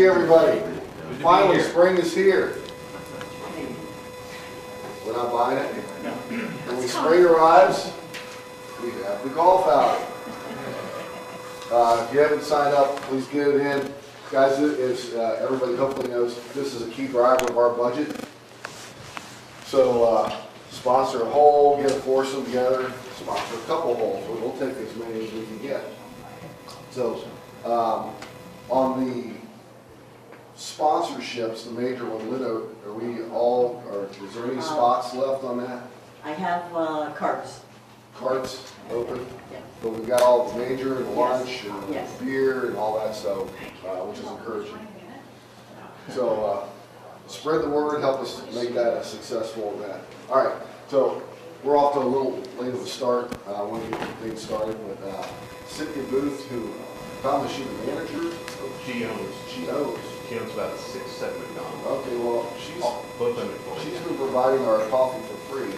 Hey everybody, finally spring is here. We're not buying it. When spring arrives, we have the golf outing. If you haven't signed up, please get it in. Guys, as everybody hopefully knows, this is a key driver of our budget. So sponsor a hole, get a foursome together, sponsor a couple holes. We'll take as many as we can get. So on the sponsorships, the major one, Linda, is there any spots left on that? I have carts. Carts open? Yeah. But we've got all the major and the lunch and Yes. beer and all that stuff, which is encouraging. So spread the word, help us make that a successful event. All right, so we're off to a little late of a start. I want to get things started with Cynthia Booth, who found that she's the manager. She owns. She owns. She owns about 6-7 McDonald's. Okay, well, Both of them. she's been providing our coffee for free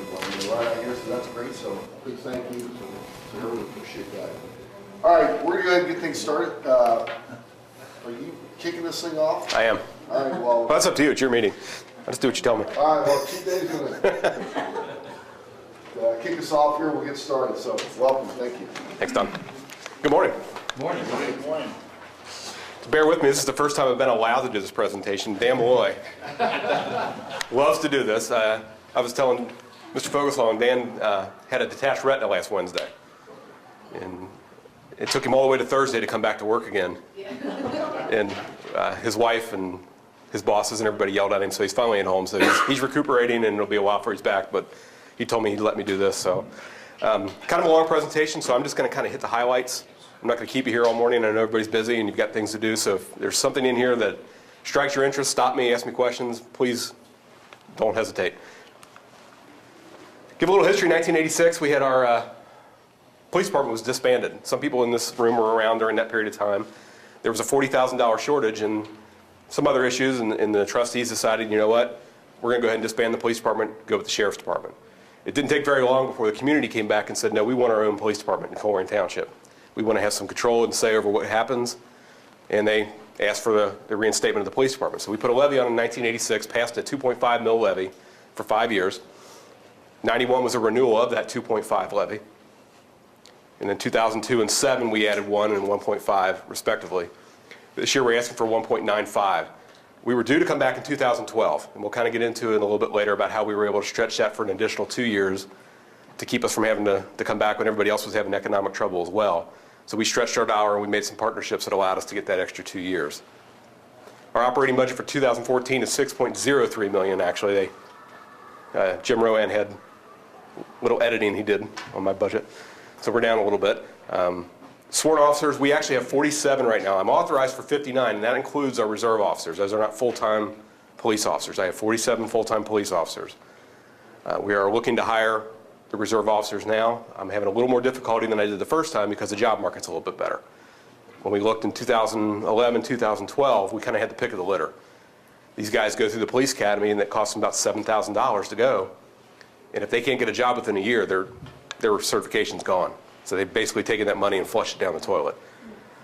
right out here, so that's great. So big thank you to her. We appreciate that. All right, we're going to go ahead and get things started. Are you kicking this thing off? I am. All right, well, That's up to you. It's your meeting. I just do what you tell me. all right, well, Chief Dave's going to kick us off here. We'll get started. So welcome. Thank you. Thanks, Don. Good morning. Morning. Bear with me. This is the first time I've been allowed to do this presentation. Dan Malloy loves to do this. I was telling Mr. Fogelsong, Dan had a detached retina last Wednesday. And it took him all the way to Thursday to come back to work again. And his wife and his bosses and everybody yelled at him, so he's finally at home. So he's recuperating, and it'll be a while before he's back. But he told me he'd let me do this. So kind of a long presentation, so I'm just going to kind of hit the highlights. I'm not going to keep you here all morning. I know everybody's busy and you've got things to do. So if there's something in here that strikes your interest, stop me, ask me questions. Please don't hesitate. Give a little history. 1986, we had our police department was disbanded. Some people in this room were around during that period of time. There was a $40,000 shortage and some other issues, and the trustees decided, you know what, we're going to go ahead and disband the police department, go with the sheriff's department. It didn't take very long before the community came back and said, no, we want our own police department in Colerain Township. We want to have some control and say over what happens, and they asked for the reinstatement of the police department. So we put a levy on in 1986, passed a 2.5 mil levy for 5 years. 91 was a renewal of that 2.5 levy. And then 2002 and 7, we added 1 and 1.5 respectively. This year we're asking for 1.95. We were due to come back in 2012, and we'll kind of get into it a little bit later about how we were able to stretch that for an additional 2 years to keep us from having to come back when everybody else was having economic trouble as well. So we stretched our dollar and we made some partnerships that allowed us to get that extra 2 years. Our operating budget for 2014 is $6.03 million actually. Jim Rowan had a little editing he did on my budget. So we're down a little bit. Sworn officers, we actually have 47 right now. I'm authorized for 59, and that includes our reserve officers. Those are not full-time police officers. I have 47 full-time police officers. We are looking to hire the reserve officers now. I'm having a little more difficulty than I did the first time because the job market's a little bit better. When we looked in 2011, 2012, we kind of had the pick of the litter. These guys go through the police academy, and that costs them about $7,000 to go. And if they can't get a job within a year, their certification's gone. So they've basically taken that money and flushed it down the toilet.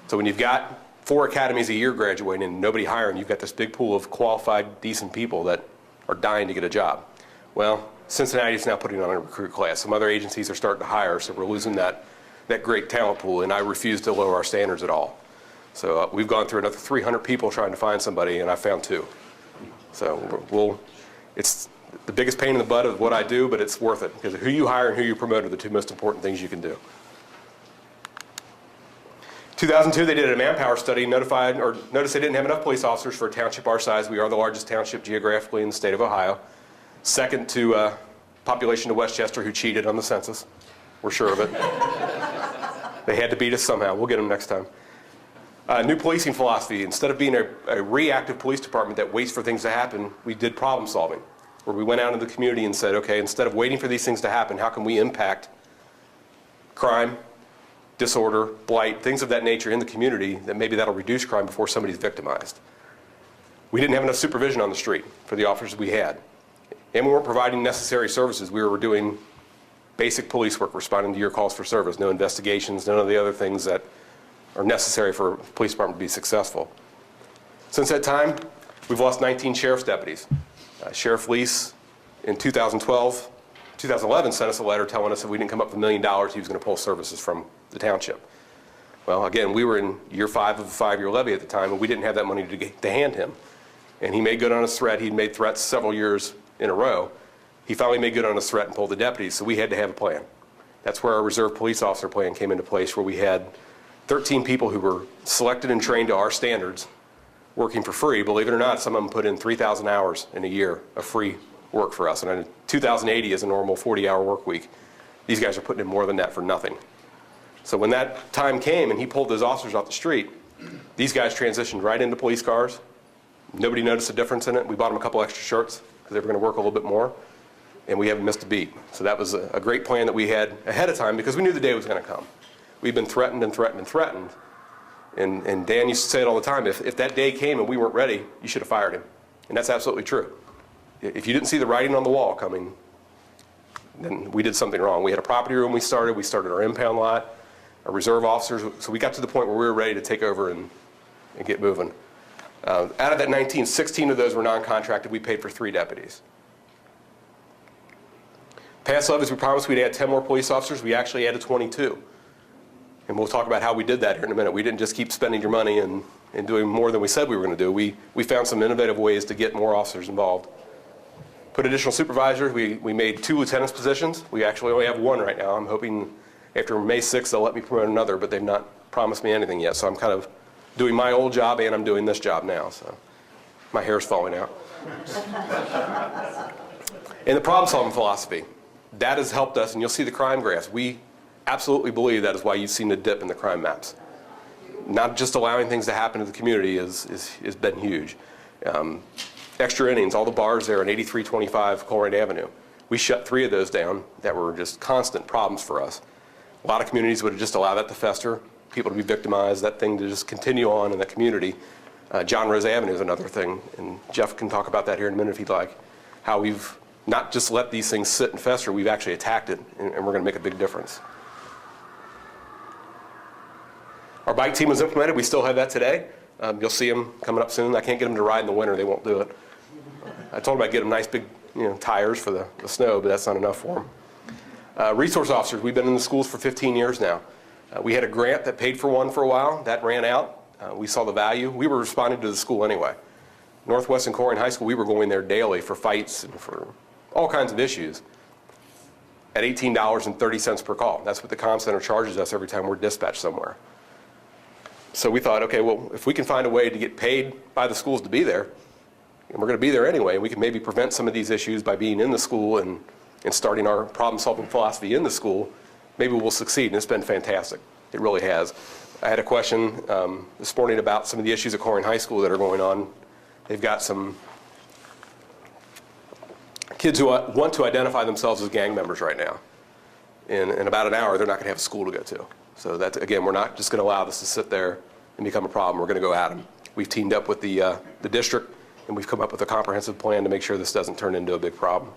So when you've got 4 academies a year graduating and nobody hiring, you've got this big pool of qualified, decent people that are dying to get a job. Well, Cincinnati's now putting on a recruit class. Some other agencies are starting to hire, so we're losing that great talent pool, and I refuse to lower our standards at all. So we've gone through another 300 people trying to find somebody, and I found 2. So it's the biggest pain in the butt of what I do, but it's worth it, because who you hire and who you promote are the 2 most important things you can do. 2002, they did a manpower study, noticed they didn't have enough police officers for a township our size. We are the largest township geographically in the state of Ohio. Second to population of Westchester, who cheated on the census. We're sure of it. They had to beat us somehow. We'll get them next time. New policing philosophy. Instead of being a reactive police department that waits for things to happen, we did problem solving, where we went out into the community and said, okay, instead of waiting for these things to happen, how can we impact crime, disorder, blight, things of that nature in the community that maybe that'll reduce crime before somebody's victimized. We didn't have enough supervision on the street for the officers we had. And we weren't providing necessary services. We were doing basic police work, responding to your calls for service, no investigations, none of the other things that are necessary for a police department to be successful. Since that time, we've lost 19 sheriff's deputies. Sheriff Lease in 2011 sent us a letter telling us if we didn't come up with $1 million, he was going to pull services from the township. Well, again, we were in year 5 of a 5-year levy at the time, and we didn't have that money to hand him. And he made good on his threat. He'd made threats several years in a row. He finally made good on his threat and pulled the deputies, so we had to have a plan. That's where our reserve police officer plan came into place, where we had 13 people who were selected and trained to our standards, working for free. Believe it or not, some of them put in 3,000 hours in a year of free work for us. And 2,080 is a normal 40-hour work week. These guys are putting in more than that for nothing. So when that time came and he pulled those officers off the street, these guys transitioned right into police cars. Nobody noticed a difference in it. We bought them a couple extra shirts because they were going to work a little bit more, and we haven't missed a beat. So that was a great plan that we had ahead of time because we knew the day was going to come. We've been threatened and threatened and threatened. And Dan used to say it all the time, if that day came and we weren't ready, you should have fired him. And that's absolutely true. If you didn't see the writing on the wall coming, then we did something wrong. We had a property room we started our impound lot, our reserve officers, so we got to the point where we were ready to take over and get moving. Out of that 19, 16 of those were non-contracted. We paid for 3 deputies. Past levies, we promised we'd add 10 more police officers. We actually added 22. And we'll talk about how we did that here in a minute. We didn't just keep spending your money and doing more than we said we were going to do. We found some innovative ways to get more officers involved. Put additional supervisors. We made 2 lieutenants positions. We actually only have 1 right now. I'm hoping after May 6th they'll let me promote another, but they've not promised me anything yet. So I'm kind of doing my old job and I'm doing this job now. So my hair's falling out. And the problem-solving philosophy, that has helped us, and you'll see the crime graphs. We absolutely believe that is why you've seen the dip in the crime maps. Not just allowing things to happen to the community has been huge. Extra innings, all the bars there on 8325 Colerain Avenue. We shut 3 of those down that were just constant problems for us. A lot of communities would have just allowed that to fester, people to be victimized, that thing to just continue on in the community. John Rose Avenue is another thing, and Jeff can talk about that here in a minute if he'd like, how we've not just let these things sit and fester, we've actually attacked it, and we're going to make a big difference. Our bike team was implemented. We still have that today. You'll see them coming up soon. I can't get them to ride in the winter. They won't do it. I told them I'd get them nice big tires for the snow, but that's not enough for them. Resource officers, we've been in the schools for 15 years now. We had a grant that paid for one for a while. That ran out. We saw the value. We were responding to the school anyway. Northwest and Colerain High School, we were going there daily for fights and for all kinds of issues at $18.30 per call. That's what the comm center charges us every time we're dispatched somewhere. So we thought, okay, well, if we can find a way to get paid by the schools to be there, and we're going to be there anyway, we can maybe prevent some of these issues by being in the school and starting our problem-solving philosophy in the school, maybe we'll succeed, and it's been fantastic. It really has. I had a question this morning about some of the issues at Colerain High School that are going on. They've got some kids who want to identify themselves as gang members right now. In about an hour, they're not going to have a school to go to. So that's, again, we're not just going to allow this to sit there and become a problem. We're going to go at them. We've teamed up with the district, and we've come up with a comprehensive plan to make sure this doesn't turn into a big problem.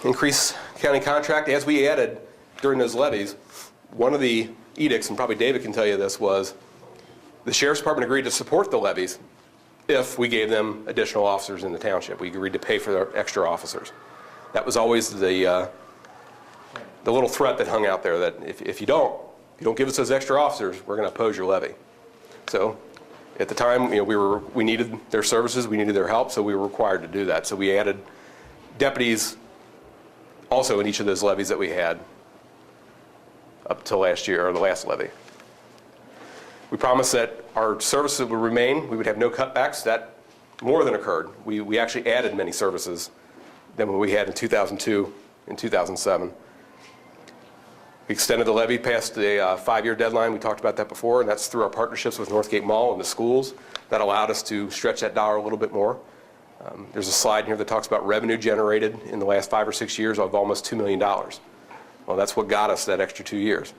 Increase county contract. As we added during those levies, one of the edicts, and probably David can tell you this, was the Sheriff's Department agreed to support the levies if we gave them additional officers in the township. We agreed to pay for their extra officers. That was always the little threat that hung out there, that if you don't give us those extra officers, we're going to oppose your levy. So at the time, we needed their services, we needed their help, so we were required to do that. So we added deputies also in each of those levies that we had up till last year, or the last levy. We promised that our services would remain. We would have no cutbacks. That more than occurred. We actually added many services than what we had in 2002 and 2007. We extended the levy past the 5-year deadline. We talked about that before, and that's through our partnerships with Northgate Mall and the schools. That allowed us to stretch that dollar a little bit more. There's a slide in here that talks about revenue generated in the last 5 or 6 years of almost $2 million. Well, that's what got us that extra 2 years.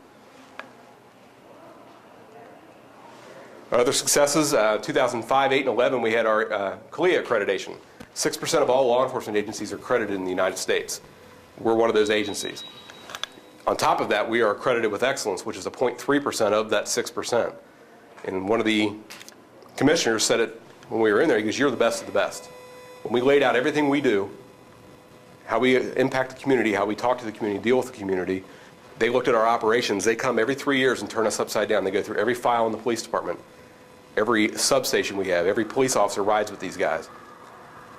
Our other successes, 2005, 8, and 11, we had our CALIA accreditation. 6% of all law enforcement agencies are accredited in the United States. We're one of those agencies. On top of that, we are accredited with excellence, which is a 0.3% of that 6%. And one of the commissioners said it when we were in there. He goes, "You're the best of the best." When we laid out everything we do, how we impact the community, how we talk to the community, deal with the community, they looked at our operations. They come every 3 years and turn us upside down. They go through every file in the police department, every substation we have, every police officer rides with these guys.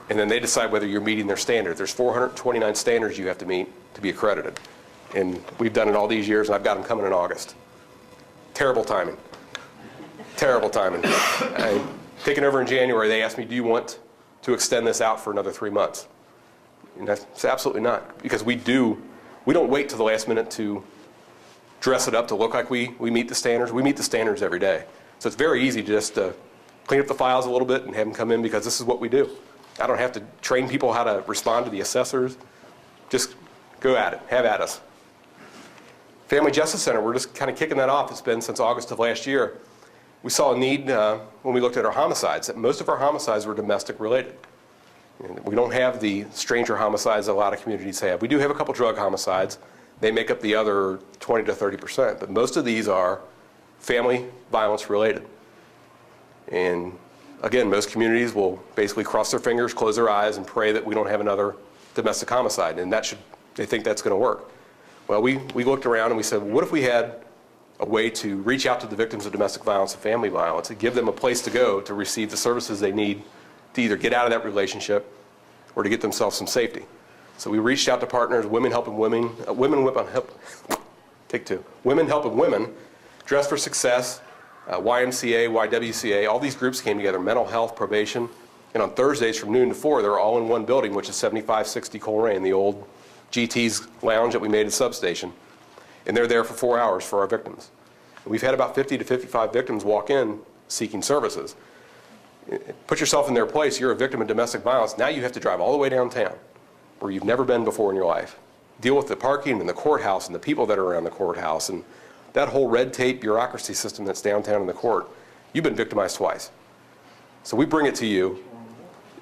And then they decide whether you're meeting their standards. There's 429 standards you have to meet to be accredited. And we've done it all these years, and I've got them coming in August. Terrible timing. Terrible timing. Taking over in January, they asked me, "Do you want to extend this out for another 3 months?" And I said, absolutely not, because we don't wait till the last minute to dress it up to look like we meet the standards. We meet the standards every day. So it's very easy just to clean up the files a little bit and have them come in, because this is what we do. I don't have to train people how to respond to the assessors. Just go at it. Have at us. Family Justice Center, we're just kind of kicking that off. It's been since August of last year. We saw a need when we looked at our homicides, that most of our homicides were domestic related. We don't have the stranger homicides that a lot of communities have. We do have a couple drug homicides. They make up the other 20 to 30%, but most of these are family violence related. And again, most communities will basically cross their fingers, close their eyes, and pray that we don't have another domestic homicide, and they think that's going to work. Well, we looked around and we said, well, what if we had a way to reach out to the victims of domestic violence and family violence and give them a place to go to receive the services they need to either get out of that relationship or to get themselves some safety. So we reached out to partners, Women Helping Women, Women Helping Women, Dress for Success, YMCA, YWCA, all these groups came together, mental health, probation, and on Thursdays from noon to 4, they're all in one building, which is 7560 Colerain, the old GT's lounge that we made at substation. And they're there for 4 hours for our victims. And we've had about 50 to 55 victims walk in seeking services. Put yourself in their place. You're a victim of domestic violence. Now you have to drive all the way downtown where you've never been before in your life. Deal with the parking and the courthouse and the people that are around the courthouse and that whole red tape bureaucracy system that's downtown in the court. You've been victimized twice. So we bring it to you,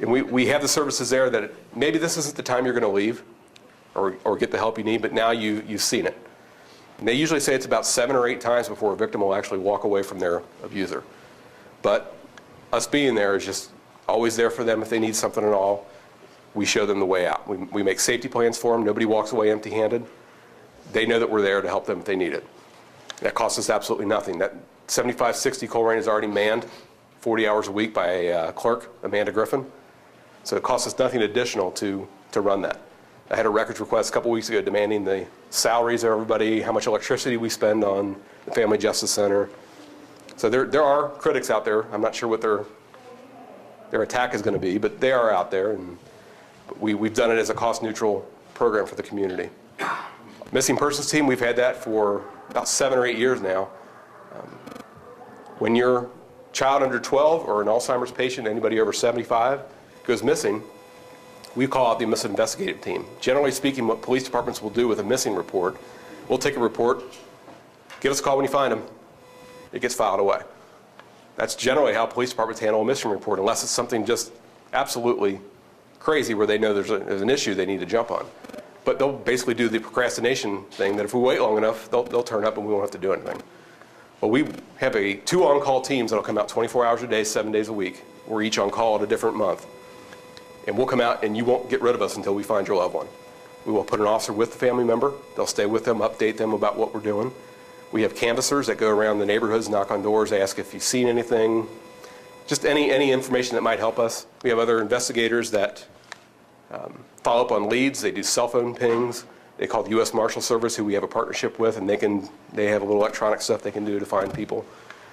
and we have the services there that maybe this isn't the time you're going to leave or get the help you need, but now you've seen it. And they usually say it's about 7 or 8 times before a victim will actually walk away from their abuser. But us being there is just always there for them if they need something at all. We show them the way out. We make safety plans for them. Nobody walks away empty-handed. They know that we're there to help them if they need it. That costs us absolutely nothing. That 7560 Colerain is already manned 40 hours a week by a clerk, Amanda Griffin. So it costs us nothing additional to run that. I had a records request a couple weeks ago demanding the salaries of everybody, how much electricity we spend on the Family Justice Center. So there are critics out there. I'm not sure what their attack is going to be, but they are out there, and we've done it as a cost-neutral program for the community. Missing persons team, we've had that for about 7 or 8 years now. When your child under 12 or an Alzheimer's patient, anybody over 75, goes missing, we call out the missing investigative team. Generally speaking, what police departments will do with a missing report, we'll take a report, give us a call when you find them, it gets filed away. That's generally how police departments handle a missing report, unless it's something just absolutely crazy where they know there's an issue they need to jump on. But they'll basically do the procrastination thing that if we wait long enough, they'll turn up and we won't have to do anything. Well, we have 2 on-call teams that'll come out 24 hours a day, 7 days a week. We're each on call at a different month. And we'll come out and you won't get rid of us until we find your loved one. We will put an officer with the family member. They'll stay with them, update them about what we're doing. We have canvassers that go around the neighborhoods, knock on doors, ask if you've seen anything, just any information that might help us. We have other investigators that follow up on leads. They do cell phone pings. They call the U.S. Marshal Service, who we have a partnership with, and they have a little electronic stuff they can do to find people.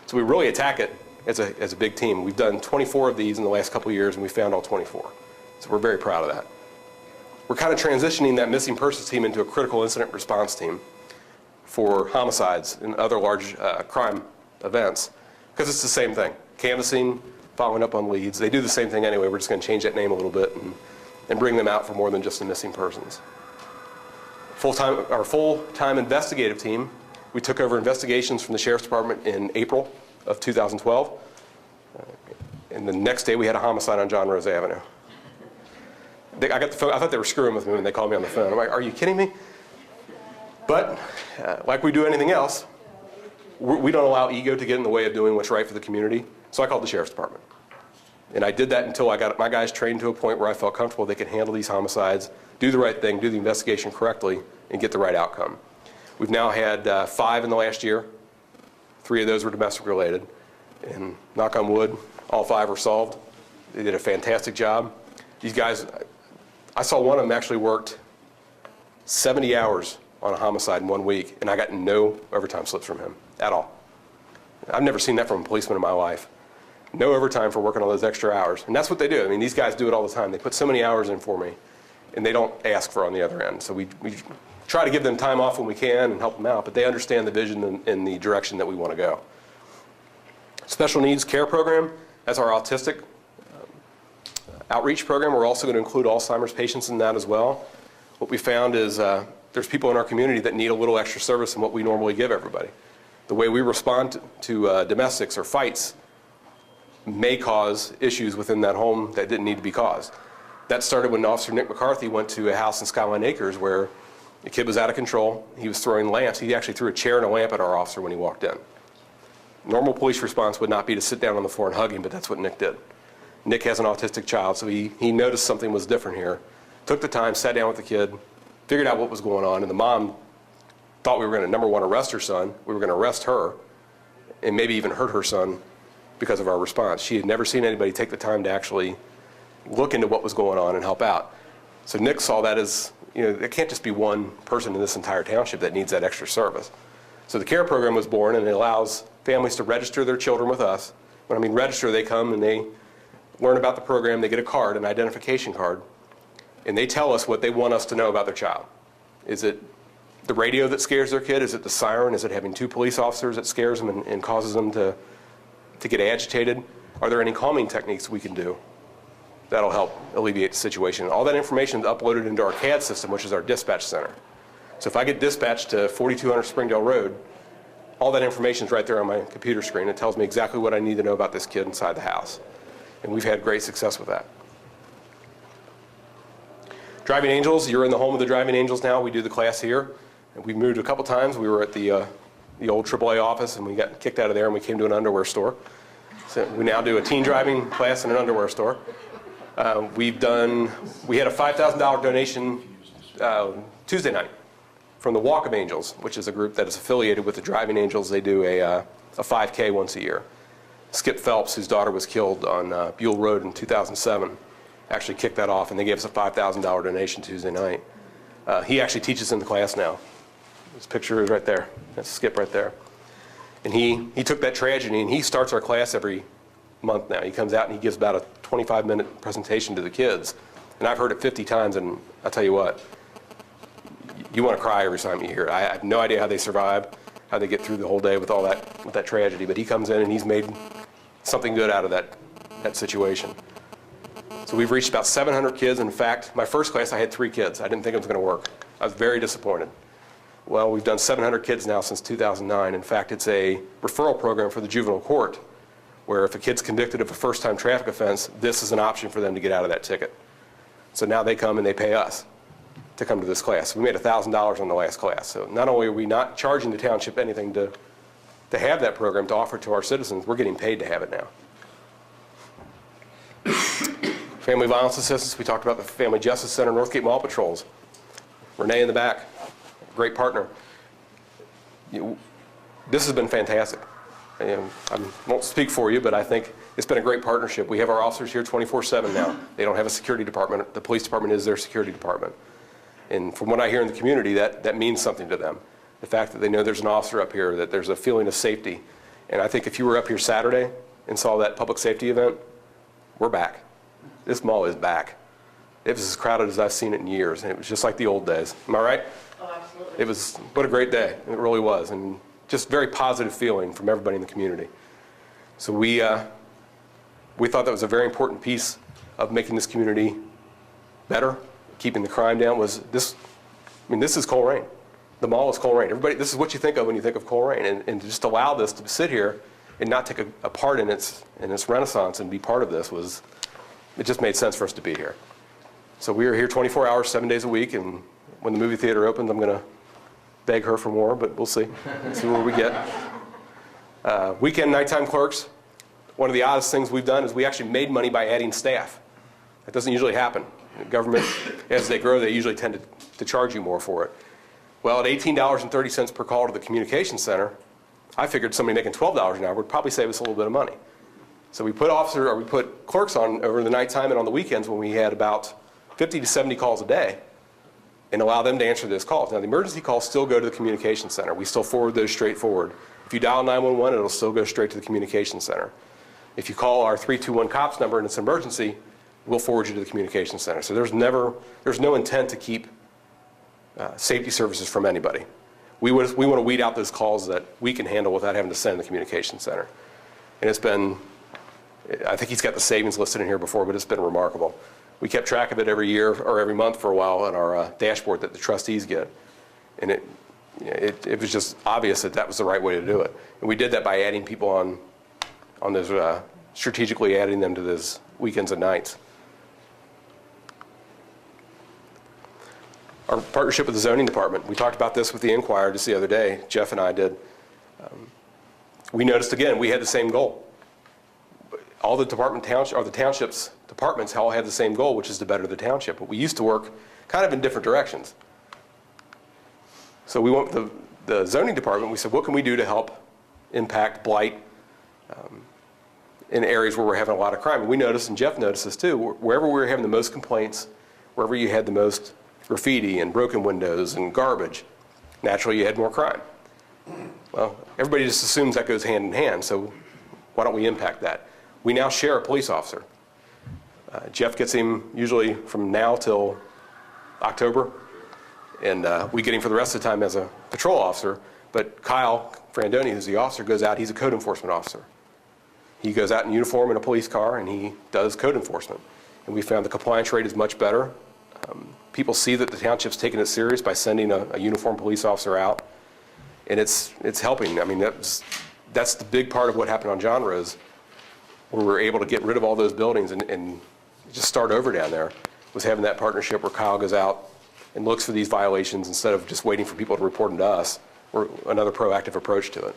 So we really attack it as a big team. We've done 24 of these in the last couple of years, and we found all 24. So we're very proud of that. We're kind of transitioning that missing persons team into a critical incident response team for homicides and other large crime events, because it's the same thing. Canvassing, following up on leads. They do the same thing anyway. We're just going to change that name a little bit and bring them out for more than just the missing persons. Our full-time investigative team, we took over investigations from the Sheriff's Department in April of 2012. And the next day we had a homicide on John Rose Avenue. I got the phone. I thought they were screwing with me when they called me on the phone. I'm like, are you kidding me? But like we do anything else, we don't allow ego to get in the way of doing what's right for the community. So I called the sheriff's department. And I did that until I got my guys trained to a point where I felt comfortable they could handle these homicides, do the right thing, do the investigation correctly, and get the right outcome. We've now had 5 in the last year. 3 of those were domestic related. And knock on wood, all 5 were solved. They did a fantastic job. These guys, I saw one of them actually worked 70 hours on a homicide in 1 week, and I got no overtime slips from him at all. I've never seen that from a policeman in my life. No overtime for working all those extra hours. And that's what they do. I mean, these guys do it all the time. They put so many hours in for me, and they don't ask for on the other end. So we try to give them time off when we can and help them out, but they understand the vision and the direction that we want to go. Special needs care program, that's our autistic outreach program. We're also going to include Alzheimer's patients in that as well. What we found is there's people in our community that need a little extra service than what we normally give everybody. The way we respond to domestics or fights may cause issues within that home that didn't need to be caused. That started when Officer Nick McCarthy went to a house in Skyline Acres where the kid was out of control. He was throwing lamps. He actually threw a chair and a lamp at our officer when he walked in. Normal police response would not be to sit down on the floor and hug him, but that's what Nick did. Nick has an autistic child, so he noticed something was different here. Took the time, sat down with the kid, figured out what was going on, and the mom thought we were going to, number one, arrest her son. We were going to arrest her and maybe even hurt her son because of our response. She had never seen anybody take the time to actually look into what was going on and help out. So Nick saw that as, you know, there can't just be one person in this entire township that needs that extra service. So the care program was born, and it allows families to register their children with us. When I mean register, they come and they learn about the program, they get a card, an identification card, and they tell us what they want us to know about their child. Is it the radio that scares their kid? Is it the siren? Is it having 2 police officers that scares them and causes them to get agitated? Are there any calming techniques we can do that'll help alleviate the situation? All that information is uploaded into our CAD system, which is our dispatch center. So if I get dispatched to 4200 Springdale Road, all that information is right there on my computer screen. It tells me exactly what I need to know about this kid inside the house. And we've had great success with that. Driving Angels, you're in the home of the Driving Angels now. We do the class here. And we moved a couple times. We were at the old AAA office, and we got kicked out of there, and we came to an underwear store. So we now do a teen driving class in an underwear store. We had a $5,000 donation Tuesday night from the Walk of Angels, which is a group that is affiliated with the Driving Angels. They do a 5K once a year. Skip Phelps, whose daughter was killed on Buell Road in 2007, actually kicked that off, and they gave us a $5,000 donation Tuesday night. He actually teaches in the class now. His picture is right there. That's Skip right there. And he took that tragedy, and he starts our class every month now. He comes out and he gives about a 25-minute presentation to the kids. And I've heard it 50 times, and I'll tell you what, you want to cry every time you hear it. I have no idea how they survive, how they get through the whole day with all that tragedy. But he comes in and he's made something good out of that situation. So we've reached about 700 kids. In fact, my first class, I had 3 kids. I didn't think it was going to work. I was very disappointed. Well, we've done 700 kids now since 2009. In fact, it's a referral program for the juvenile court, where if a kid's convicted of a first-time traffic offense, this is an option for them to get out of that ticket. So now they come and they pay us to come to this class. We made $1,000 on the last class. So not only are we not charging the township anything to have that program to offer to our citizens, we're getting paid to have it now. Family Violence Assistance, we talked about the Family Justice Center, Northgate Mall Patrols. Renee in the back, great partner. This has been fantastic. I won't speak for you, but I think it's been a great partnership. We have our officers here 24/7 now. They don't have a security department. The police department is their security department. And from what I hear in the community, that means something to them. The fact that they know there's an officer up here, that there's a feeling of safety. And I think if you were up here Saturday and saw that public safety event, we're back. This mall is back. It was as crowded as I've seen it in years, and it was just like the old days. Am I right? Oh, absolutely. It was, what a great day. It really was. And just very positive feeling from everybody in the community. So we thought that was a very important piece of making this community better, keeping the crime down. Was this? I mean, this is Colerain. The mall is Colerain. Everybody, this is what you think of when you think of Colerain, and to just allow this to sit here and not take a part in its renaissance and be part of this was, it just made sense for us to be here. So we are here 24 hours, 7 days a week, and when the movie theater opens, I'm going to beg her for more, but we'll see. See where we get. Weekend nighttime clerks, one of the oddest things we've done is we actually made money by adding staff. That doesn't usually happen. In government, as they grow, they usually tend to charge you more for it. Well, at $18.30 per call to the communications center, I figured somebody making $12 an hour would probably save us a little bit of money. So we put clerks on over the nighttime and on the weekends when we had about 50 to 70 calls a day, and allow them to answer those calls. Now, the emergency calls still go to the communications center. We still forward those straight forward. If you dial 911, it'll still go straight to the communications center. If you call our 321 COPS number and it's an emergency, we'll forward you to the communications center. So there's no intent to keep safety services from anybody. We want to weed out those calls that we can handle without having to send the communications center. And it's been, I think he's got the savings listed in here before, but it's been remarkable. We kept track of it every year or every month for a while on our dashboard that the trustees get. And it was just obvious that that was the right way to do it. And we did that by adding people on those, strategically adding them to those weekends and nights. Our partnership with the zoning department. We talked about this with the Inquirer just the other day. Jeff and I did. We noticed again, we had the same goal. All the township's departments all had the same goal, which is to better the township. But we used to work kind of in different directions. So we went with the zoning department. We said, what can we do to help impact blight in areas where we're having a lot of crime? And we noticed, and Jeff noticed this too, wherever we were having the most complaints, wherever you had the most graffiti and broken windows and garbage, naturally you had more crime. Well, everybody just assumes that goes hand in hand, so why don't we impact that? We now share a police officer. Jeff gets him usually from now till October, and we get him for the rest of the time as a patrol officer, but Kyle Frandoni, who's the officer, goes out, he's a code enforcement officer. He goes out in uniform in a police car and he does code enforcement. And we found the compliance rate is much better. People see that the township's taking it serious by sending a uniformed police officer out, and it's helping. I mean, that's the big part of what happened on John Rose, where we were able to get rid of all those buildings and just start over down there, was having that partnership where Kyle goes out and looks for these violations instead of just waiting for people to report them to us, or another proactive approach to it.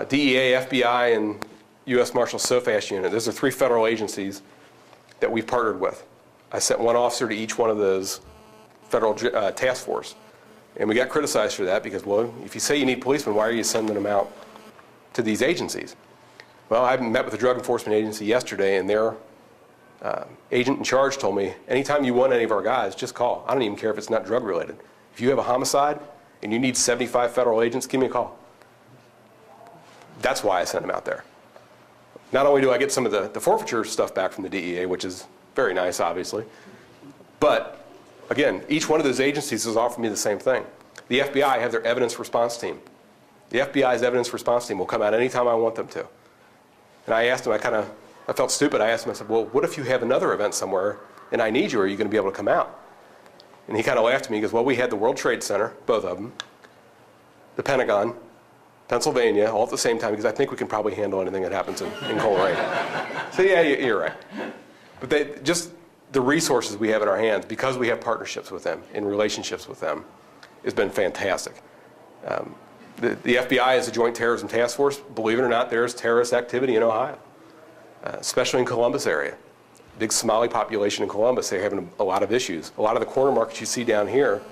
DEA, FBI, and U.S. Marshals SOFAST unit, those are 3 federal agencies that we've partnered with. I sent one officer to each one of those federal task force. And we got criticized for that because, well, if you say you need policemen, why are you sending them out to these agencies? Well, I met with the Drug Enforcement Agency yesterday, and their agent in charge told me, anytime you want any of our guys, just call. I don't even care if it's not drug related. If you have a homicide and you need 75 federal agents, give me a call. That's why I sent them out there. Not only do I get some of the forfeiture stuff back from the DEA, which is very nice, obviously, but again, each one of those agencies has offered me the same thing. The FBI have their evidence response team. The FBI's evidence response team will come out anytime I want them to. And I asked him, I felt stupid. I asked him, I said, well, what if you have another event somewhere and I need you? Are you going to be able to come out? And he kind of laughed at me. He goes, well, we had the World Trade Center, both of them, the Pentagon, Pennsylvania, all at the same time, because I think we can probably handle anything that happens in Colerain. So yeah, you're right. But just the resources we have in our hands, because we have partnerships with them and relationships with them, has been fantastic. The FBI is a Joint Terrorism Task Force. Believe it or not, there's terrorist activity in Ohio, especially in Columbus area. Big Somali population in Columbus, they're having a lot of issues. A lot of the corner markets you see down here,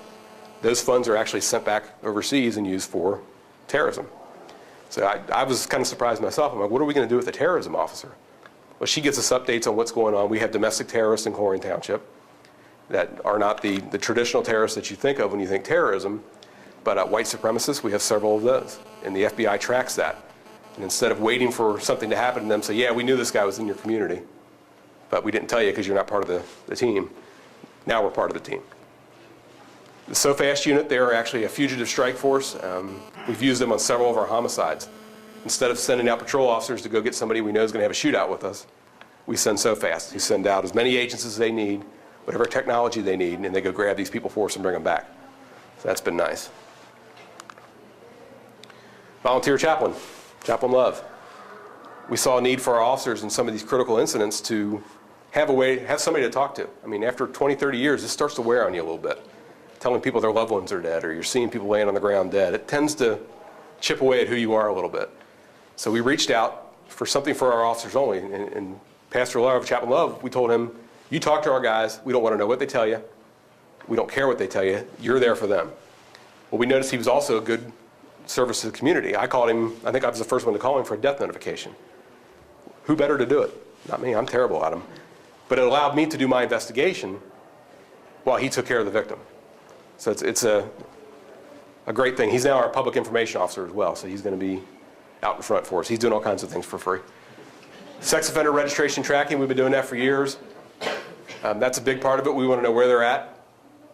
those funds are actually sent back overseas and used for terrorism. So I was kind of surprised myself. I'm like, what are we going to do with the terrorism officer? Well, she gets us updates on what's going on. We have domestic terrorists in Colerain Township that are not the traditional terrorists that you think of when you think terrorism, but white supremacists, we have several of those. And the FBI tracks that. And instead of waiting for something to happen to them, say, yeah, we knew this guy was in your community, but we didn't tell you because you're not part of the team. Now we're part of the team. The SOFAST unit, they're actually a fugitive strike force. We've used them on several of our homicides. Instead of sending out patrol officers to go get somebody we know is going to have a shootout with us, we send SOFAST. We send out as many agents as they need, whatever technology they need, and they go grab these people for us and bring them back. So that's been nice. Volunteer chaplain, chaplain love. We saw a need for our officers in some of these critical incidents to have somebody to talk to. I mean, after 20, 30 years, this starts to wear on you a little bit. Telling people their loved ones are dead, or you're seeing people laying on the ground dead. It tends to chip away at who you are a little bit. So we reached out for something for our officers only. And Pastor Love, Chaplain Love, we told him, you talk to our guys. We don't want to know what they tell you. We don't care what they tell you. You're there for them. Well, we noticed he was also a good service to the community. I called him, I think I was the first one to call him for a death notification. Who better to do it? Not me, I'm terrible at them. But it allowed me to do my investigation while he took care of the victim. So it's a great thing. He's now our public information officer as well, so he's going to be out in front for us. He's doing all kinds of things for free. Sex offender registration tracking, we've been doing that for years. That's a big part of it. We want to know where they're at.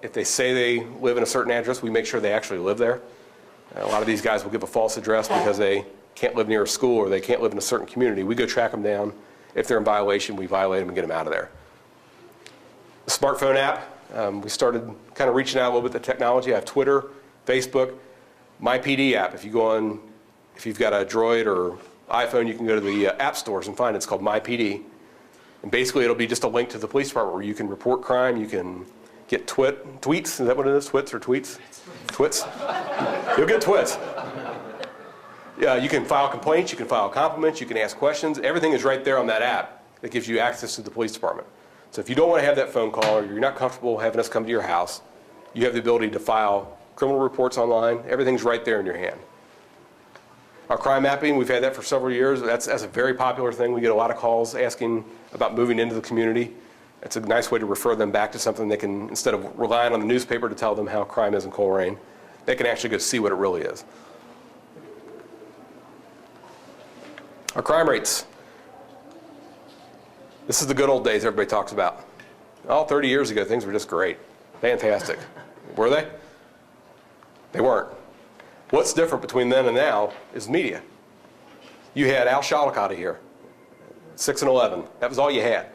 If they say they live in a certain address, we make sure they actually live there. A lot of these guys will give a false address because they can't live near a school or they can't live in a certain community. We go track them down. If they're in violation, we violate them and get them out of there. The smartphone app, we started kind of reaching out a little bit to technology. I have Twitter, Facebook, My PD app. If you go on, if you've got a Droid or iPhone, you can go to the app stores and find it. It's called My PD. And basically, it'll be just a link to the police department where you can report crime, you can get tweets. Is that what it is? Twits or tweets? Twits? You'll get twits. Yeah, you can file complaints, you can file compliments, you can ask questions. Everything is right there on that app that gives you access to the police department. So if you don't want to have that phone call or you're not comfortable having us come to your house, you have the ability to file criminal reports online. Everything's right there in your hand. Our crime mapping, we've had that for several years. That's a very popular thing. We get a lot of calls asking about moving into the community. It's a nice way to refer them back to something they can, instead of relying on the newspaper to tell them how crime is in Colerain, they can actually go see what it really is. Our crime rates. This is the good old days everybody talks about. Oh, 30 years ago, things were just great. Fantastic. Were they? They weren't. What's different between then and now is media. You had Al Shalakata here, 6 and 11. That was all you had.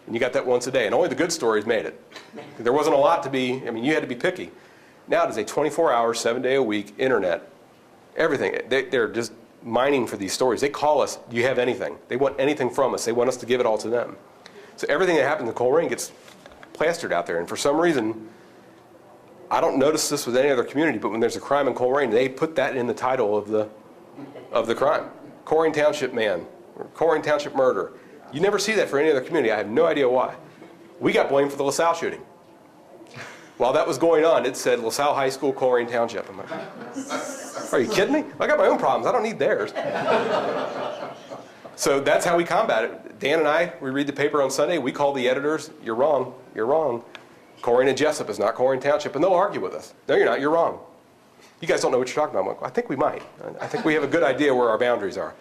And you got that once a day. And only the good stories made it. There wasn't a lot to be, I mean, you had to be picky. Now it is a 24-hour, 7-day-a-week internet. Everything. They're just mining for these stories. They call us, do you have anything? They want anything from us. They want us to give it all to them. So everything that happens in Colerain gets plastered out there. And for some reason, I don't notice this with any other community, but when there's a crime in Colerain, they put that in the title of the crime. Colerain Township man, or Colerain Township murder. You never see that for any other community. I have no idea why. We got blamed for the LaSalle shooting. While that was going on, it said LaSalle High School, Colerain Township. I'm like, are you kidding me? I got my own problems. I don't need theirs. So that's how we combat it. Dan and I, we read the paper on Sunday. We call the editors. You're wrong. You're wrong. Colerain and Jessup is not Colerain Township. And they'll argue with us. No, you're not. You're wrong. You guys don't know what you're talking about. I'm like, I think we might. I think we have a good idea where our boundaries are.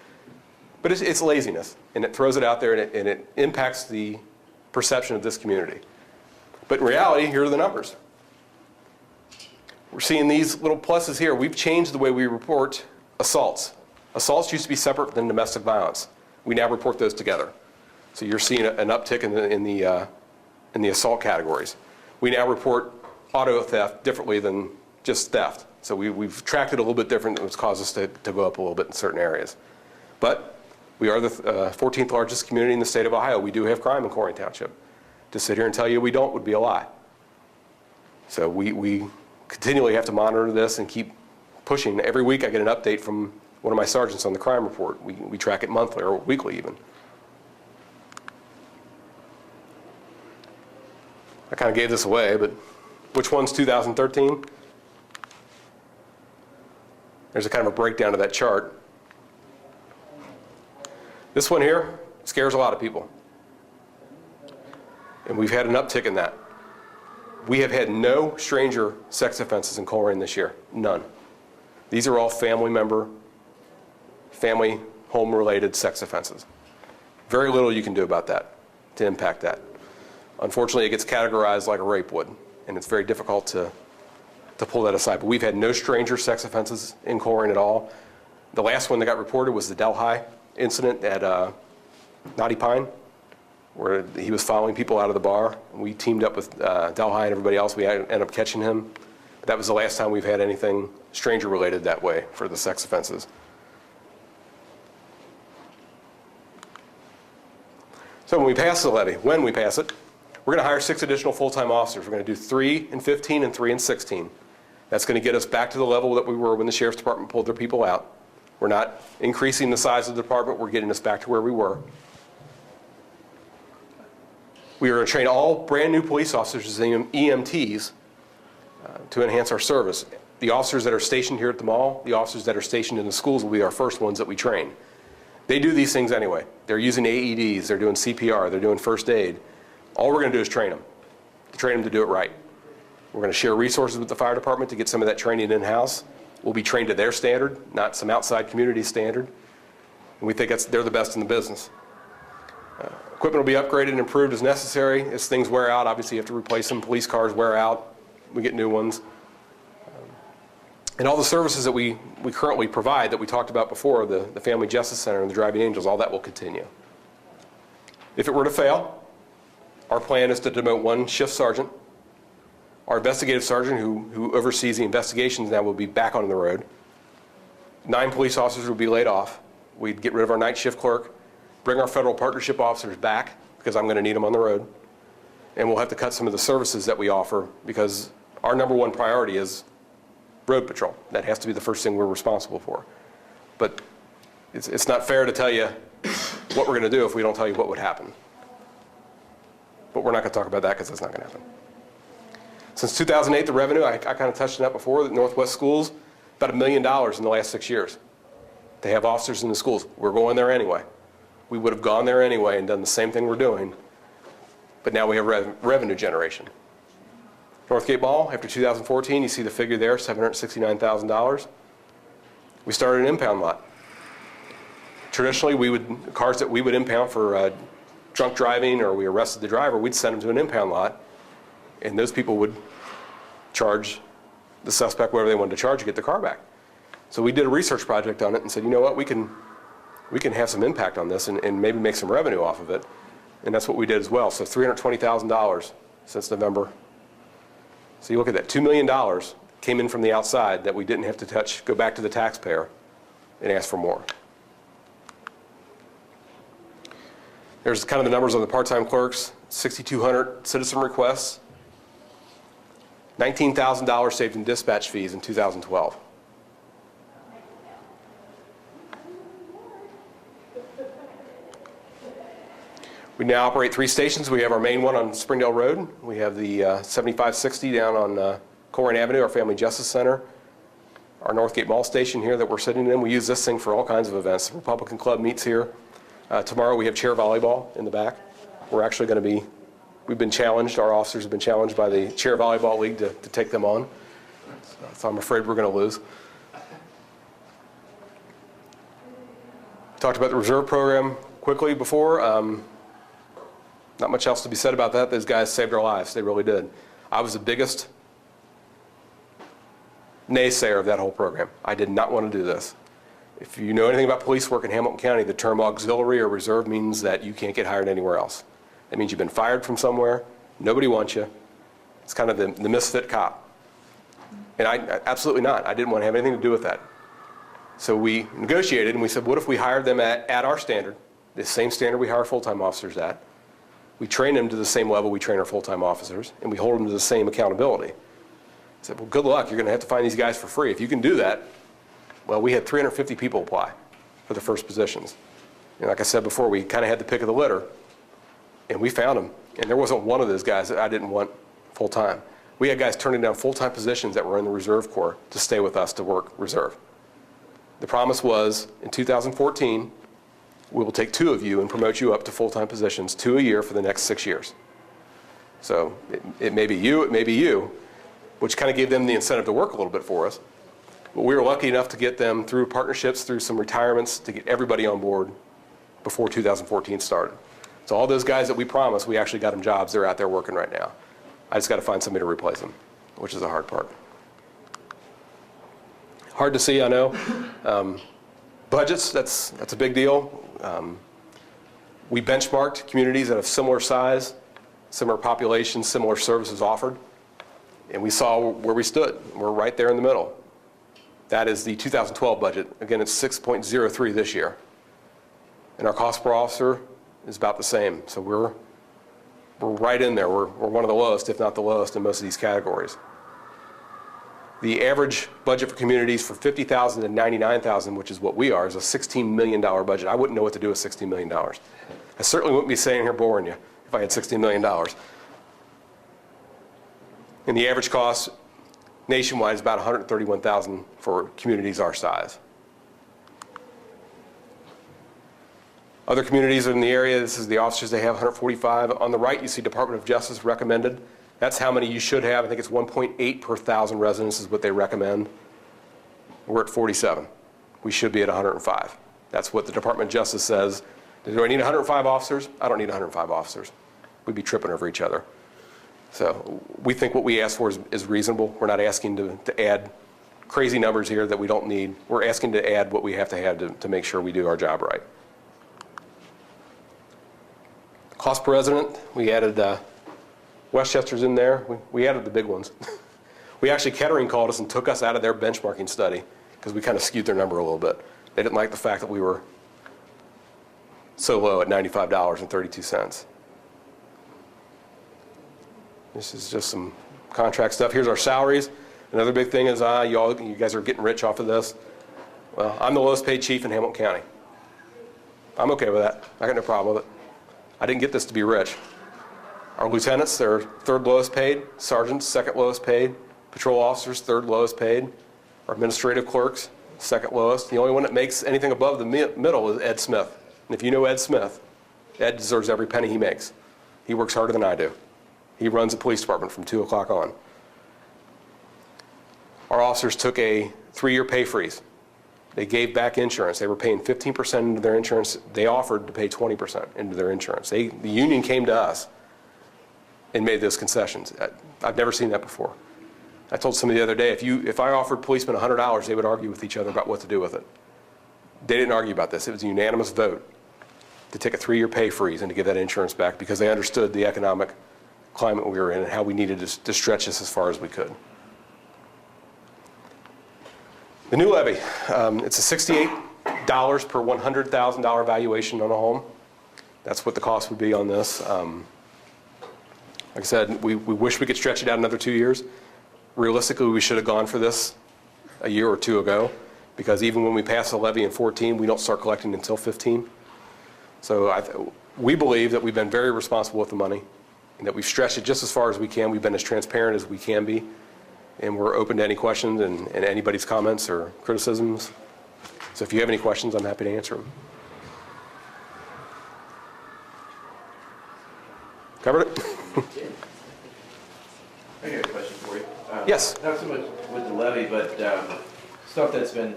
But it's laziness. And it throws it out there and it impacts the perception of this community. But in reality, here are the numbers. We're seeing these little pluses here. We've changed the way we report assaults. Assaults used to be separate than domestic violence. We now report those together. So you're seeing an uptick in the assault categories. We now report auto theft differently than just theft. So we've tracked it a little bit different, which caused us to go up a little bit in certain areas. But we are the 14th largest community in the state of Ohio. We do have crime in Colerain Township. To sit here and tell you we don't would be a lie. So we continually have to monitor this and keep pushing. Every week I get an update from one of my sergeants on the crime report. We track it monthly or weekly even. I kind of gave this away, but which one's 2013? There's a kind of a breakdown of that chart. This one here scares a lot of people. And we've had an uptick in that. We have had no stranger sex offenses in Colerain this year. None. These are all family home-related sex offenses. Very little you can do about that to impact that. Unfortunately, it gets categorized like a rape would, and it's very difficult to pull that aside. But we've had no stranger sex offenses in Colerain at all. The last one that got reported was the Delhi incident at Knotty Pine, where he was following people out of the bar. We teamed up with Delhi and everybody else. We ended up catching him. But that was the last time we've had anything stranger-related that way for the sex offenses. So when we pass the levy, when we pass it, we're going to hire 6 additional full-time officers. We're going to do 3 in 15 and 3 in 16. That's going to get us back to the level that we were when the Sheriff's Department pulled their people out. We're not increasing the size of the department. We're getting us back to where we were. We are going to train all brand new police officers as EMTs to enhance our service. The officers that are stationed here at the mall, the officers that are stationed in the schools will be our first ones that we train. They do these things anyway. They're using AEDs, they're doing CPR, they're doing first aid. All we're going to do is train them to do it right. We're going to share resources with the fire department to get some of that training in-house. We'll be trained to their standard, not some outside community standard. And we think they're the best in the business. Equipment will be upgraded and improved as necessary. As things wear out, obviously you have to replace them. Police cars wear out, we get new ones. And all the services that we currently provide that we talked about before, the Family Justice Center and the Driving Angels, all that will continue. If it were to fail, our plan is to demote one shift sergeant. Our investigative sergeant, who oversees the investigations now, will be back on the road. 9 police officers will be laid off. We'd get rid of our night shift clerk, bring our federal partnership officers back, because I'm going to need them on the road. And we'll have to cut some of the services that we offer, because our number one priority is road patrol. That has to be the first thing we're responsible for. But it's not fair to tell you what we're going to do if we don't tell you what would happen. But we're not going to talk about that because that's not going to happen. Since 2008, the revenue, I kind of touched on that before, the Northwest schools, about $1 million in the last 6 years. They have officers in the schools. We're going there anyway. We would have gone there anyway and done the same thing we're doing, but now we have revenue generation. Northgate Mall, after 2014, you see the figure there, $769,000. We started an impound lot. Traditionally, cars that we would impound for drunk driving, or we arrested the driver, we'd send them to an impound lot, and those people would charge the suspect whatever they wanted to charge to get the car back. So we did a research project on it and said, you know what, we can have some impact on this and maybe make some revenue off of it. And that's what we did as well. So $320,000 since November. So you look at that, $2 million came in from the outside that we didn't have to touch, go back to the taxpayer and ask for more. There's kind of the numbers on the part-time clerks, 6,200 citizen requests, $19,000 saved in dispatch fees in 2012. We now operate 3 stations. We have our main one on Springdale Road. We have the 7560 down on Colerain Avenue, our Family Justice Center. Our Northgate Mall station here that we're sitting in, we use this thing for all kinds of events. The Republican Club meets here. Tomorrow we have chair volleyball in the back. We're actually going to be, we've been challenged, our officers have been challenged by the Chair Volleyball League to take them on. So I'm afraid we're going to lose. Talked about the reserve program quickly before. Not much else to be said about that. Those guys saved our lives. They really did. I was the biggest naysayer of that whole program. I did not want to do this. If you know anything about police work in Hamilton County, the term auxiliary or reserve means that you can't get hired anywhere else. That means you've been fired from somewhere. Nobody wants you. It's kind of the misfit cop. And I absolutely not. I didn't want to have anything to do with that. So we negotiated and we said, what if we hired them at our standard, the same standard we hire full-time officers at? We train them to the same level we train our full-time officers, and we hold them to the same accountability. I said, well, good luck. You're going to have to find these guys for free. If you can do that, well, we had 350 people apply for the first positions. And like I said before, we kind of had the pick of the litter, and we found them. And there wasn't one of those guys that I didn't want full-time. We had guys turning down full-time positions that were in the Reserve Corps to stay with us to work reserve. The promise was, in 2014, we will take 2 of you and promote you up to full-time positions, 2 a year for the next 6 years. So it may be you, it may be you, which kind of gave them the incentive to work a little bit for us. But we were lucky enough to get them through partnerships, through some retirements, to get everybody on board before 2014 started. So all those guys that we promised, we actually got them jobs. They're out there working right now. I just got to find somebody to replace them, which is the hard part. Hard to see, I know. Budgets, that's a big deal. We benchmarked communities that have similar size, similar population, similar services offered, and we saw where we stood. We're right there in the middle. That is the 2012 budget. Again, it's 6.03 this year. And our cost per officer is about the same. So we're right in there. We're one of the lowest, if not the lowest, in most of these categories. The average budget for communities for 50,000 to 99,000, which is what we are, is a $16 million budget. I wouldn't know what to do with $16 million. I certainly wouldn't be sitting here boring you if I had $16 million. And the average cost nationwide is about $131,000 for communities our size. Other communities in the area, this is the officers, they have 145. On the right, you see Department of Justice recommended. That's how many you should have. I think it's 1.8 per 1,000 residents is what they recommend. We're at 47. We should be at 105. That's what the Department of Justice says. Do I need 105 officers? I don't need 105 officers. We'd be tripping over each other. So we think what we ask for is reasonable. We're not asking to add crazy numbers here that we don't need. We're asking to add what we have to make sure we do our job right. Cost per resident, we added Westchester's in there. We added the big ones. We actually, Kettering called us and took us out of their benchmarking study because we kind of skewed their number a little bit. They didn't like the fact that we were so low at $95.32. This is just some contract stuff. Here's our salaries. Another big thing is you guys are getting rich off of this. Well, I'm the lowest paid chief in Hamilton County. I'm okay with that. I got no problem with it. I didn't get this to be rich. Our lieutenants, they're third lowest paid. Sergeants, second lowest paid. Patrol officers, third lowest paid. Our administrative clerks, second lowest. The only one that makes anything above the middle is Ed Smith. And if you know Ed Smith, Ed deserves every penny he makes. He works harder than I do. He runs the police department from 2 o'clock on. Our officers took a 3-year pay freeze. They gave back insurance. They were paying 15% into their insurance. They offered to pay 20% into their insurance. The union came to us and made those concessions. I've never seen that before. I told somebody the other day, if I offered policemen $100, they would argue with each other about what to do with it. They didn't argue about this. It was a unanimous vote to take a 3-year pay freeze and to give that insurance back because they understood the economic climate we were in and how we needed to stretch this as far as we could. The new levy, it's a $68 per $100,000 valuation on a home. That's what the cost would be on this. Like I said, we wish we could stretch it out another 2 years. Realistically, we should have gone for this a year or two ago because even when we pass the levy in 14, we don't start collecting until 15. So we believe that we've been very responsible with the money and that we've stretched it just as far as we can. We've been as transparent as we can be. And we're open to any questions and anybody's comments or criticisms. So if you have any questions, I'm happy to answer them. Covered it? I got a question for you. Yes. Not so much with the levy, but stuff that's been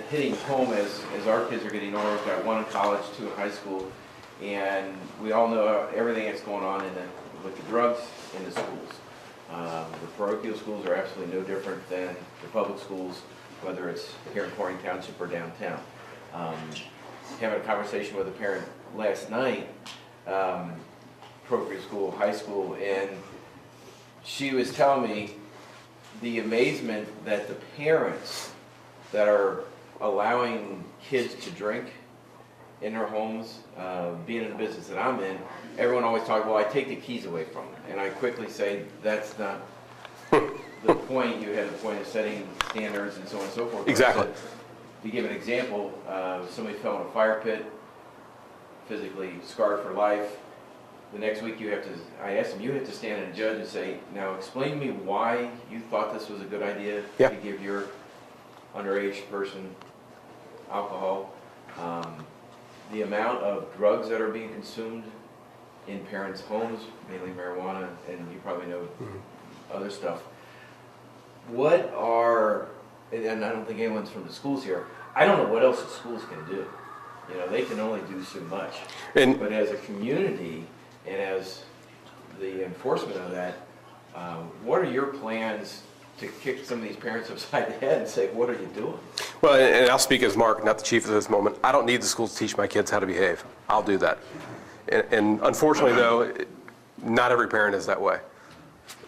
hitting home as our kids are getting older. We've got 1 in college, 2 in high school, and we all know everything that's going on with the drugs in the schools. The parochial schools are absolutely no different than the public schools, whether it's here in Colerain Township or downtown. Having a conversation with a parent last night, parochial school, high school, and she was telling me the amazement that the parents that are allowing kids to drink in their homes, being in the business that I'm in, everyone always talks, well, I take the keys away from them. And I quickly say, that's not the point. You had the point of setting standards and so on and so forth. Exactly. To give an example, somebody fell in a fire pit, physically scarred for life. The next week I asked him, you have to stand in a judge and say, now explain to me why you thought this was a good idea to give your underage person alcohol. The amount of drugs that are being consumed in parents' homes, mainly marijuana, and you probably know other stuff. What are, and I don't think anyone's from the schools here, I don't know what else the schools can do. You know, they can only do so much. But as a community and as the enforcement of that, what are your plans to kick some of these parents upside the head and say, what are you doing? Well, and I'll speak as Mark, not the chief at this moment. I don't need the schools to teach my kids how to behave. I'll do that. And unfortunately, though, not every parent is that way.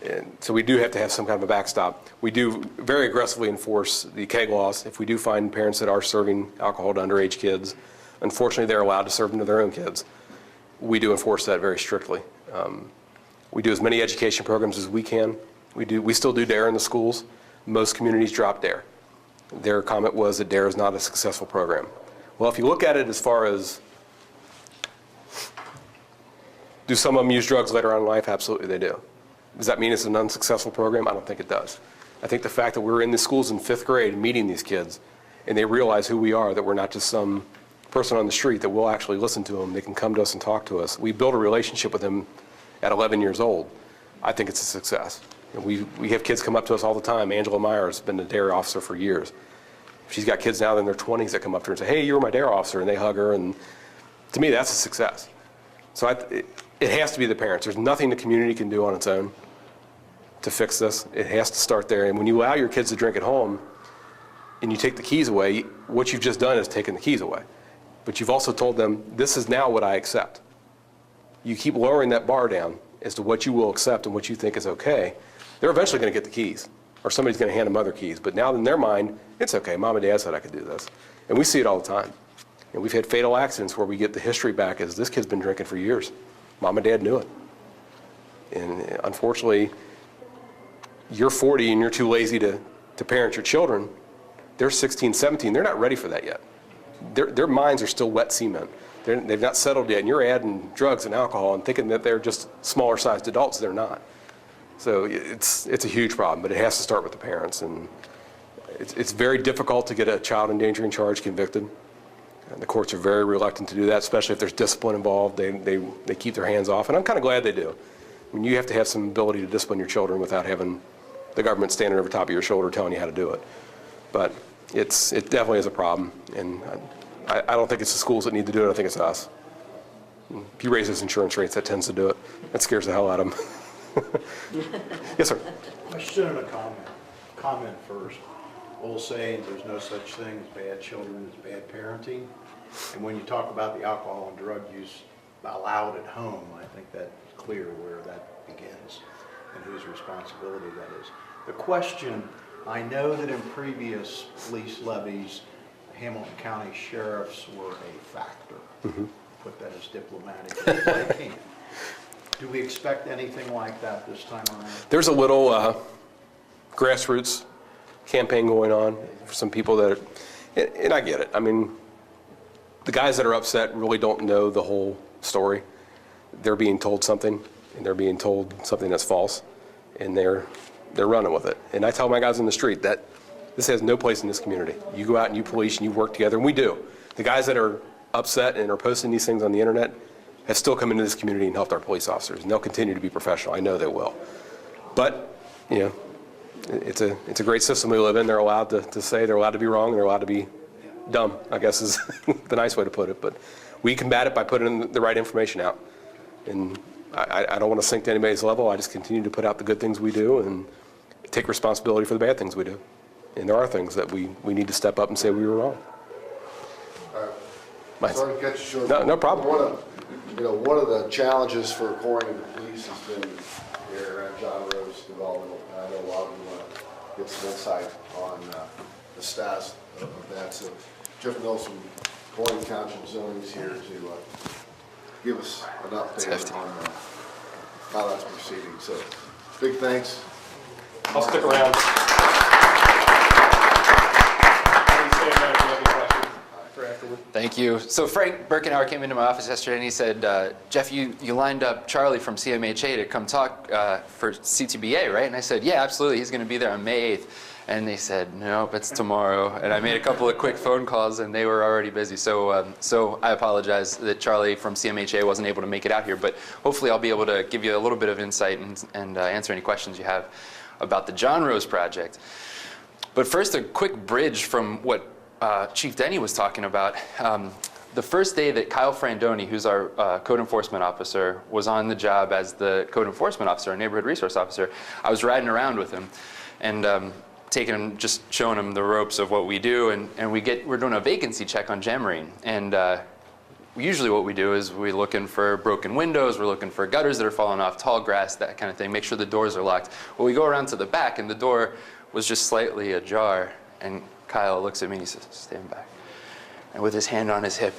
And so we do have to have some kind of a backstop. We do very aggressively enforce the keg laws. If we do find parents that are serving alcohol to underage kids, unfortunately, they're allowed to serve them to their own kids. We do enforce that very strictly. We do as many education programs as we can. We still do DARE in the schools. Most communities drop DARE. Their comment was that DARE is not a successful program. Well, if you look at it as far as, do some of them use drugs later on in life? Absolutely they do. Does that mean it's an unsuccessful program? I don't think it does. I think the fact that we're in the schools in 5th grade meeting these kids, and they realize who we are, that we're not just some person on the street, that we'll actually listen to them, they can come to us and talk to us. We build a relationship with them at 11 years old. I think it's a success. And we have kids come up to us all the time. Angela Meyer has been a DARE officer for years. She's got kids now in their 20s that come up to her and say, hey, you were my DARE officer, and they hug her, and to me, that's a success. So it has to be the parents. There's nothing the community can do on its own to fix this. It has to start there. And when you allow your kids to drink at home and you take the keys away, what you've just done is taken the keys away. But you've also told them, this is now what I accept. You keep lowering that bar down as to what you will accept and what you think is okay, they're eventually going to get the keys, or somebody's going to hand them other keys. But now in their mind, it's okay, mom and dad said I could do this. And we see it all the time. And we've had fatal accidents where we get the history back as this kid's been drinking for years. Mom and dad knew it. And unfortunately, you're 40 and you're too lazy to parent your children. They're 16, 17, they're not ready for that yet. Their minds are still wet cement. They've not settled yet, and you're adding drugs and alcohol and thinking that they're just smaller sized adults. They're not. So it's a huge problem, but it has to start with the parents. And it's very difficult to get a child endangering charge convicted. And the courts are very reluctant to do that, especially if there's discipline involved. They keep their hands off, and I'm kind of glad they do. I mean, you have to have some ability to discipline your children without having the government standing over top of your shoulder telling you how to do it. But it definitely is a problem, and I don't think it's the schools that need to do it. I think it's us. If you raise those insurance rates, that tends to do it. That scares the hell out of them. Yes, sir. Question and a comment. Comment first. Old saying, there's no such thing as bad children as bad parenting. And when you talk about the alcohol and drug use allowed at home, I think that's clear where that begins and whose responsibility that is. The question, I know that in previous police levies, Hamilton County sheriffs were a factor. Mm-hmm. Put that as diplomatically as I can. Do we expect anything like that this time around? There's a little grassroots campaign going on for some people that are, and I get it. I mean, the guys that are upset really don't know the whole story. They're being told something, and they're being told something that's false, and they're running with it. And I tell my guys in the street that this has no place in this community. You go out and you police and you work together, and we do. The guys that are upset and are posting these things on the internet have still come into this community and helped our police officers, and they'll continue to be professional. I know they will. But, you know, it's a great system we live in. They're allowed to say, they're allowed to be wrong, they're allowed to be dumb, I guess is the nice way to put it. But we combat it by putting the right information out. And I don't want to sink to anybody's level. I just continue to put out the good things we do and take responsibility for the bad things we do. And there are things that we need to step up and say we were wrong. Sorry to cut you short. No problem. One of the challenges for Colerain police has been here at John Rose development. I know a lot of you want to get some insight on the status of that. So Jeff Nelson, Colerain Township zoning is here to give us an update on how that's proceeding. So big thanks. I'll stick around. Thank you. So Frank Birkenauer came into my office yesterday and he said, Jeff, you lined up Charlie from CMHA to come talk for CTBA, right? And I said, yeah, absolutely. He's going to be there on May 8th. And they said, nope, it's tomorrow. And I made a couple of quick phone calls and they were already busy. So I apologize that Charlie from CMHA wasn't able to make it out here. But hopefully I'll be able to give you a little bit of insight and answer any questions you have about the John Rose project. But first, a quick bridge from what Chief Denny was talking about. The first day that Kyle Frandoni, who's our code enforcement officer, was on the job as the code enforcement officer, neighborhood resource officer, I was riding around with him and taking him, just showing him the ropes of what we do, and we're doing a vacancy check on Jamarine. And usually what we do is we're looking for broken windows, we're looking for gutters that are falling off, tall grass, that kind of thing, make sure the doors are locked. Well, we go around to the back and the door was just slightly ajar, and Kyle looks at me and he says, stand back. And with his hand on his hip,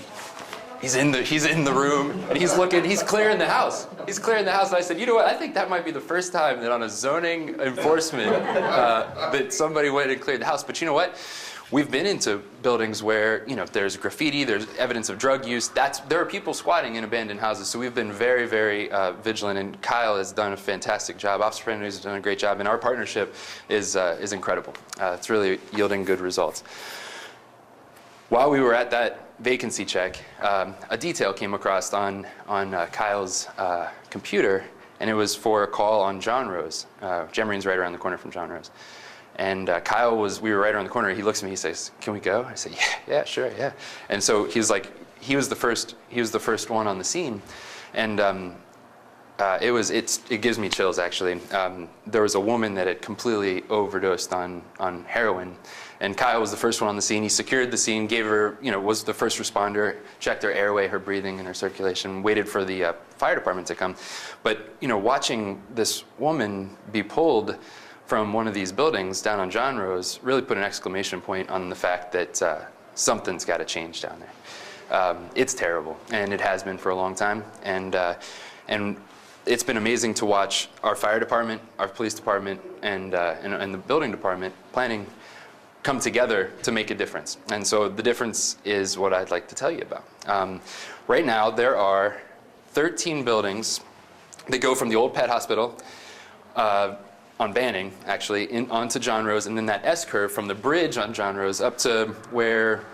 He's in the room, and he's clearing the house. He's clearing the house, and I said, you know what, I think that might be the first time that on a zoning enforcement that somebody went and cleared the house. But you know what? We've been into buildings where, there's graffiti, there's evidence of drug use. There are people squatting in abandoned houses, so we've been very, very vigilant, and Kyle has done a fantastic job. Officer Fernandez has done a great job, and our partnership is incredible. It's really yielding good results. While we were at that vacancy check, a detail came across on Kyle's computer, and it was for a call on John Rose. Gemrine's right around the corner from John Rose. And we were right around the corner. He looks at me, he says, "Can we go?" I said, yeah, sure, yeah. And so he was the first one on the scene. And it gives me chills, actually. There was a woman that had completely overdosed on heroin. And Kyle was the first one on the scene. He secured the scene, gave her, was the first responder, checked her airway, her breathing, and her circulation, waited for the fire department to come. But, watching this woman be pulled from one of these buildings down on John Rose really put an exclamation point on the fact that something's got to change down there. It's terrible, and it has been for a long time. And it's been amazing to watch our fire department, our police department, and the building department planning come together to make a difference. And so the difference is what I'd like to tell you about. Right now, there are 13 buildings that go from the old Pet Hospital on Banning, actually, onto John Rose, and then that S-curve from the bridge on John Rose up to where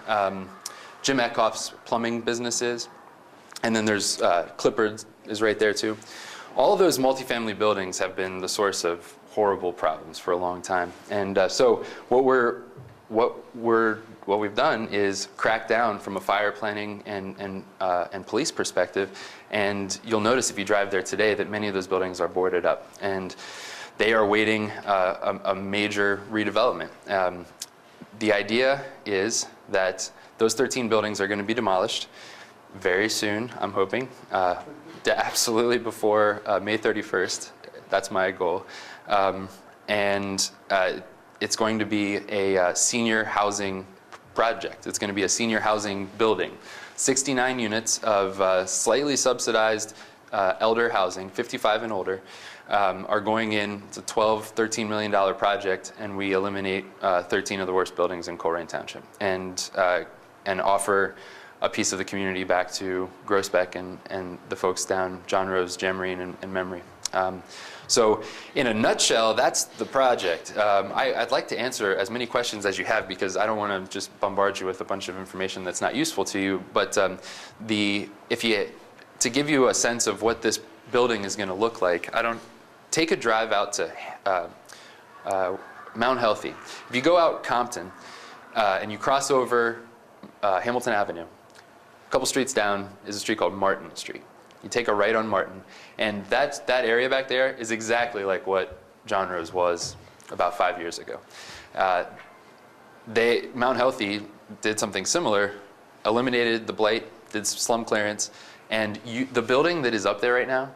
Jim Eckhoff's plumbing business is. And then there's Clippard is right there too. All of those multifamily buildings have been the source of horrible problems for a long time. And so what we've done is crack down from a fire planning and police perspective. And you'll notice if you drive there today that many of those buildings are boarded up, and they are waiting a major redevelopment. The idea is that those 13 buildings are going to be demolished very soon, I'm hoping, absolutely before May 31st. That's my goal. It's going to be a senior housing project. It's going to be a senior housing building. 69 units of slightly subsidized elder housing, 55 and older, are going in. It's a $13 million project, and we eliminate 13 of the worst buildings in Colerain Township, and offer a piece of the community back to Groesbeck and the folks down John Rose, Gemrine, and Memory. So in a nutshell, that's the project. I'd like to answer as many questions as you have, because I don't want to just bombard you with a bunch of information that's not useful to you. But to give you a sense of what this building is going to look like, take a drive out to Mount Healthy. If you go out Compton and you cross over Hamilton Avenue, a couple streets down is a street called Martin Street. You take a right on Martin, and that area back there is exactly like what John Rose was about 5 years ago. Mount Healthy did something similar, eliminated the blight, did slum clearance, and the building that is up there right now,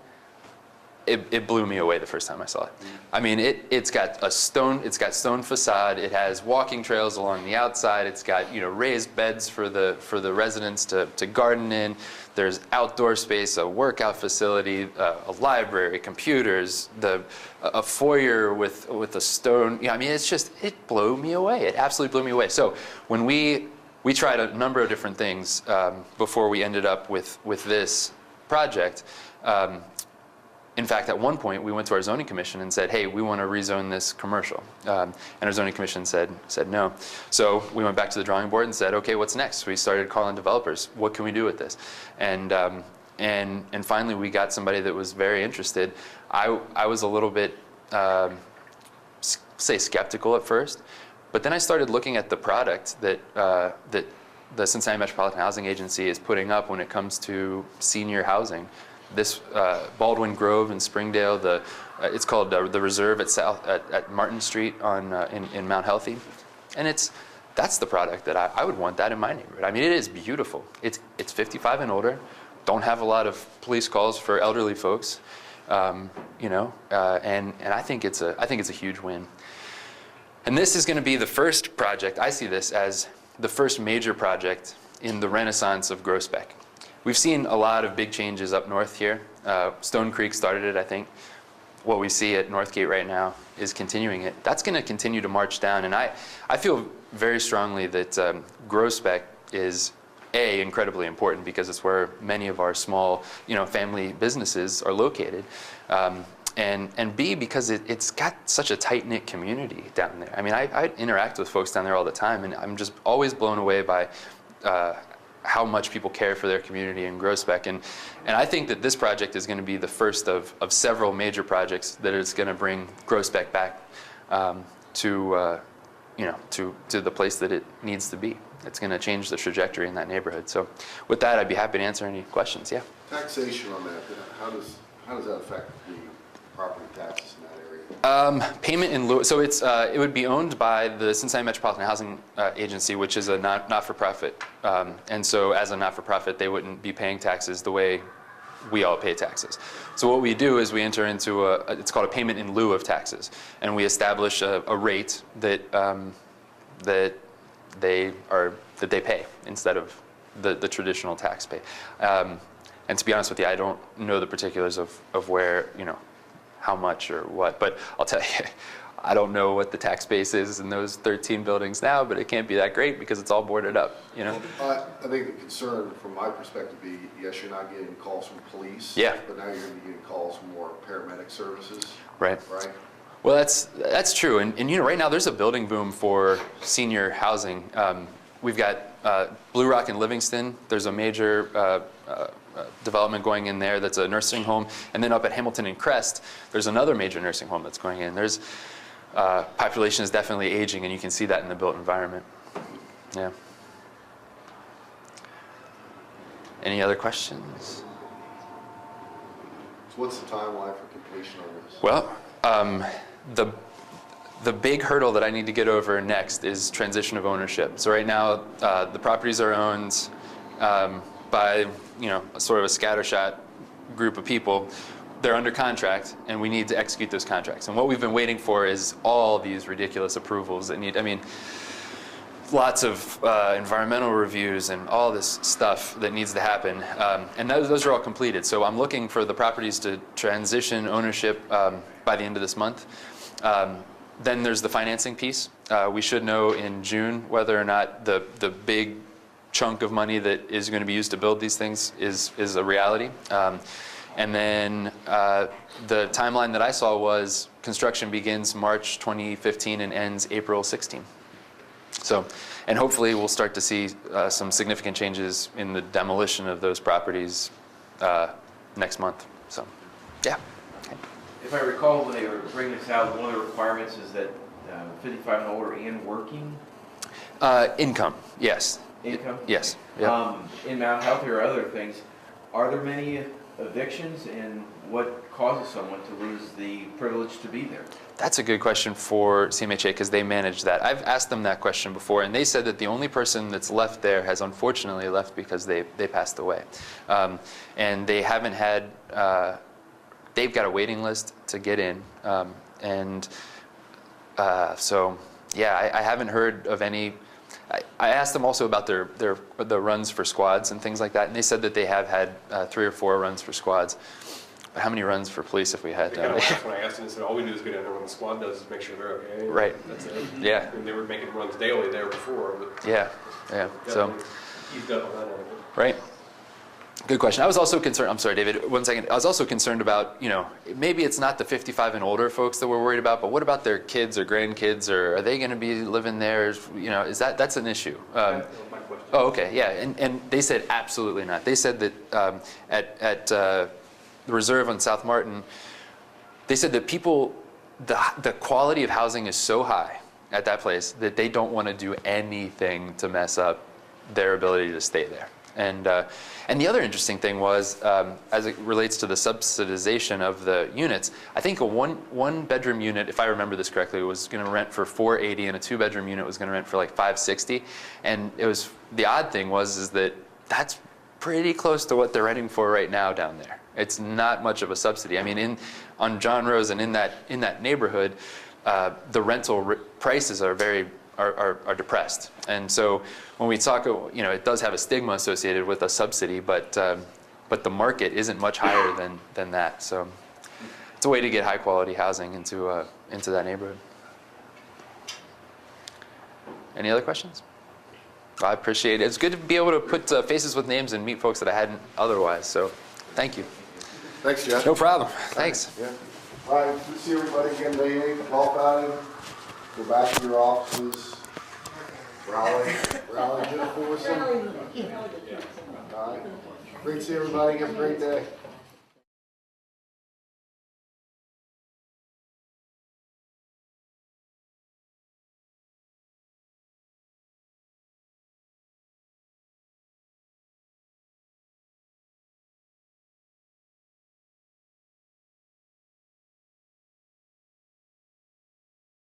it blew me away the first time I saw it. I mean, it's got stone facade. It has walking trails along the outside. It's got raised beds for the residents to garden in. There's outdoor space, a workout facility, a library, computers, a foyer with a stone. I mean, it blew me away. It absolutely blew me away. So when we tried a number of different things before we ended up with this project. In fact, at one point, we went to our zoning commission and said, hey, we want to rezone this commercial. And our zoning commission said no. So we went back to the drawing board and said, okay, what's next? We started calling developers. What can we do with this? And finally, we got somebody that was very interested. I was a little bit, say, skeptical at first. But then I started looking at the product that the Cincinnati Metropolitan Housing Agency is putting up when it comes to senior housing. This Baldwin Grove in Springdale, it's called the Reserve at Martin Street in Mount Healthy, and that's the product that I would want that in my neighborhood. I mean, it is beautiful. It's 55 and older. Don't have a lot of police calls for elderly folks, and I think it's a huge win. And this is going to be the first project. I see this as the first major project in the renaissance of Groesbeck. we've seen a lot of big changes up north here. Stone Creek started it, I think. What we see at Northgate right now is continuing it. That's going to continue to march down, and I feel very strongly that grow spec is incredibly important because it's where many of our small, family businesses are located, and B, because it's got such a tight-knit community down there. I mean, I interact with folks down there all the time, and I'm just always blown away by how much people care for their community and grow spec. And I think that this project is going to be the first of several major projects that is going to bring grow spec back to the place that it needs to be. It's going to change the trajectory in that neighborhood. So with that, I'd be happy to answer any questions. Yeah. Taxation on that, how does that affect the property taxes in that area? Payment in lieu. So it would be owned by the Cincinnati Metropolitan Housing Agency, which is a not-for-profit. And so as a not-for-profit, they wouldn't be paying taxes the way we all pay taxes. So what we do is we enter into it's called a payment in lieu of taxes, and we establish a rate that they pay instead of the traditional tax pay. And to be honest with you, I don't know the particulars of where, how much or what, but I'll tell you, I don't know what the tax base is in those 13 buildings now, but it can't be that great because it's all boarded up, I think the concern from my perspective would be, yes, you're not getting calls from police. Yeah. But now you're going to be getting calls from more paramedic services. Right. Right? Well, that's true. And right now there's a building boom for senior housing. We've got Blue Rock and Livingston. There's a major development going in there that's a nursing home. And then up at Hamilton and Crest, there's another major nursing home that's going in. There's population is definitely aging, and you can see that in the built environment. Yeah. Any other questions? So what's the timeline for completion on this? Well, the big hurdle that I need to get over next is transition of ownership. So right now, the properties are owned by sort of a scattershot group of people. They're under contract, and we need to execute those contracts. And what we've been waiting for is all these ridiculous approvals that lots of environmental reviews and all this stuff that needs to happen. And those are all completed. So I'm looking for the properties to transition ownership by the end of this month. Then there's the financing piece. We should know in June whether or not the big chunk of money that is going to be used to build these things is a reality. And then the timeline that I saw was construction begins March 2015 and ends April 16. So, and hopefully we'll start to see some significant changes in the demolition of those properties next month. So, yeah. Okay. If I recall, when they were bringing this out, one of the requirements is that 55 and older and working? Income, yes. Income? Yes. Yep. In Mount Healthy or other things, are there many evictions, and what causes someone to lose the privilege to be there? That's a good question for CMHA because they manage that. I've asked them that question before, and they said that the only person that's left there has unfortunately left because they passed away. And they haven't had, they've got a waiting list to get in. So, yeah, I haven't heard of any. I asked them also about the runs for squads and things like that, and they said that they have had 3 or 4 runs for squads. But how many runs for police have we had? When I asked them, they said all we do is go down there when the squad does is make sure they're okay. Right. That's it. Yeah. And they were making runs daily there before. But Yeah. So. He's done on that one. Right. Good question. I was also concerned, I'm sorry, David, one second. I was also concerned about, maybe it's not the 55 and older folks that we're worried about, but what about their kids or grandkids, or are they going to be living there? Is that's an issue? That was my question. Oh, okay, yeah. And they said absolutely not. They said that at the Reserve on South Martin, they said that people, the quality of housing is so high at that place that they don't want to do anything to mess up their ability to stay there. And the other interesting thing was, as it relates to the subsidization of the units, I think a one bedroom unit, if I remember this correctly, was going to rent for $480, and a 2-bedroom unit was going to rent for like $560. And it was, the odd thing is that that's pretty close to what they're renting for right now down there. It's not much of a subsidy. I mean, on John Rose and in that neighborhood, the rental prices are very are depressed. And so when we talk, it does have a stigma associated with a subsidy, but the market isn't much higher than that. So it's a way to get high quality housing into that neighborhood. Any other questions? I appreciate it. It's good to be able to put faces with names and meet folks that I hadn't otherwise. So thank you. Thanks, Jeff. No problem. Thanks. Yeah. All right, good to see everybody again, May 8th, golf outing. Go back to your offices. Rally dinner for us. All right. Great to see everybody. Have a great day.